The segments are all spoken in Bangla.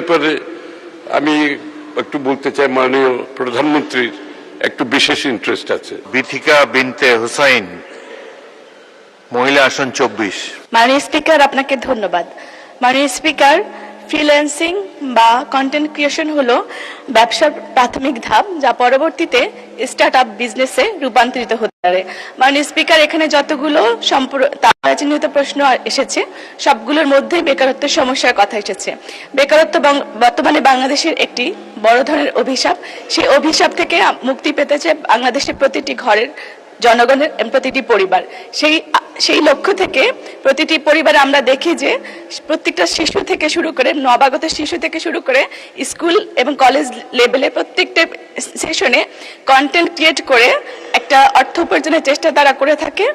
ব্যাপারে আমি একটু বলতে চাই, মাননীয় প্রধানমন্ত্রীর একটু বিশেষ ইন্টারেস্ট আছে। বিথিকা বিনতে হুসাইন, মহিলা আসন 24। মাননীয় স্পিকার, আপনাকে ধন্যবাদ। মাননীয় স্পিকার, ফ্রিল্যান্সিং বা কন্টেন্ট ক্রিয়েশন হলো ব্যবসার প্রাথমিক ধাপ, যা পরবর্তীতে স্টার্ট আপ বিজনেসে রূপান্তরিত হতে পারে। মাননীয় স্পিকার, এখানে যতগুলো চিহ্নিত প্রশ্ন এসেছে সবগুলোর মধ্যে বেকারত্বের সমস্যার কথা এসেছে। বেকারত্ব বর্তমানে বাংলাদেশের একটি বড় ধরনের অভিশাপ। সেই অভিশাপ থেকে মুক্তি পেতে চায় বাংলাদেশের প্রতিটি ঘরের জনগণের, প্রতিটি পরিবার। সেই লক্ষ্য থেকে প্রতিটি পরিবারে আমরা দেখি যে প্রত্যেকটা শিশু থেকে শুরু করে, নবাগত শিশু থেকে শুরু করে স্কুল এবং কলেজ লেভেলে প্রত্যেকটা সেশনে কন্টেন্ট ক্রিয়েট করে একটা অর্থ উপার্জনের চেষ্টা তারা করে থাকে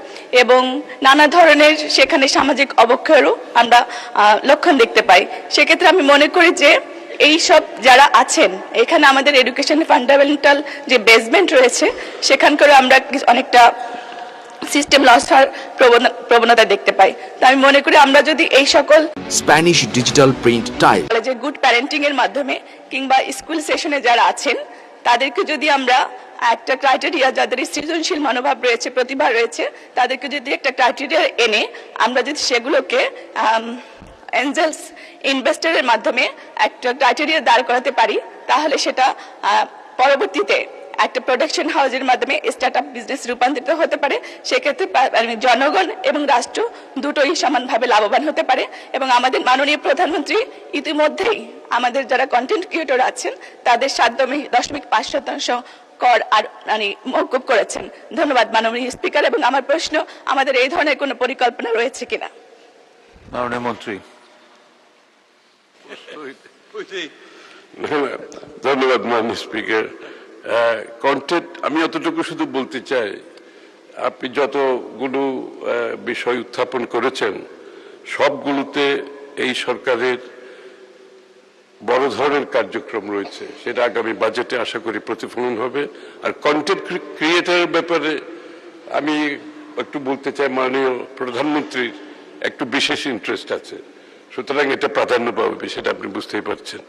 এবং নানা ধরনের সেখানে সামাজিক অবক্ষয়েরও আমরা লক্ষণ দেখতে পাই। সেক্ষেত্রে আমি মনে করি যে এই সব যারা আছেন এখানে, আমাদের এডুকেশনের ফান্ডামেন্টাল যে বেসমেন্ট রয়েছে সেখানকার আমরা অনেকটা সিস্টেম লস হওয়ার প্রবণতা দেখতে পাই। তো আমি মনে করি আমরা যদি এই সকল স্প্যানিশ ডিজিটাল প্রিন্ট টাইপ যে গুড প্যারেন্টিং এর মাধ্যমে কিংবা স্কুল সেশনে যারা আছেন তাদেরকে যদি আমরা একটা ক্রাইটেরিয়া, যাদের সৃজনশীল মনোভাব রয়েছে, প্রতিভা রয়েছে, তাদেরকে যদি একটা ক্রাইটেরিয়া এনে আমরা যদি সেগুলোকে এঞ্জেলস ইনভেস্টরের মাধ্যমে একটা ক্রাইটেরিয়া দাঁড় করাতে পারি, তাহলে সেটা পরবর্তীতে একটা প্রোডাকশন হাউসের মাধ্যমে স্টার্ট আপ বিজনেস রূপান্তরিত হতে পারে। সেক্ষেত্রে জনগণ এবং রাষ্ট্র দুটোই সমানভাবে লাভবান হতে পারে। এবং আমাদের মাননীয় প্রধানমন্ত্রী ইতিমধ্যেই আমাদের যারা কন্টেন্ট ক্রিয়েটর আছেন তাদের 7.5% কর আর মওকুফ করেছেন। ধন্যবাদ মাননীয় স্পিকার। এবং আমার প্রশ্ন, আমাদের এই ধরনের কোনো পরিকল্পনা রয়েছে কিনা? মাননীয় মন্ত্রী। ধন্যবাদ মাননীয় স্পিকার। কন্টেন্ট, আমি অতটুকু শুধু বলতে চাই, আপনি যতগুলো বিষয় উত্থাপন করেছেন সবগুলোতে এই সরকারের বড় ধরনের কার্যক্রম রয়েছে, সেটা আগামী বাজেটে আশা করি প্রতিফলন হবে। আর কন্টেন্ট ক্রিয়েটারের ব্যাপারে আমি একটু বলতে চাই, মাননীয় প্রধানমন্ত্রীর একটু বিশেষ ইন্টারেস্ট আছে, সুতরাং এটা প্রাধান্য পাবে, সেটা আপনি বুঝতেই পারছেন।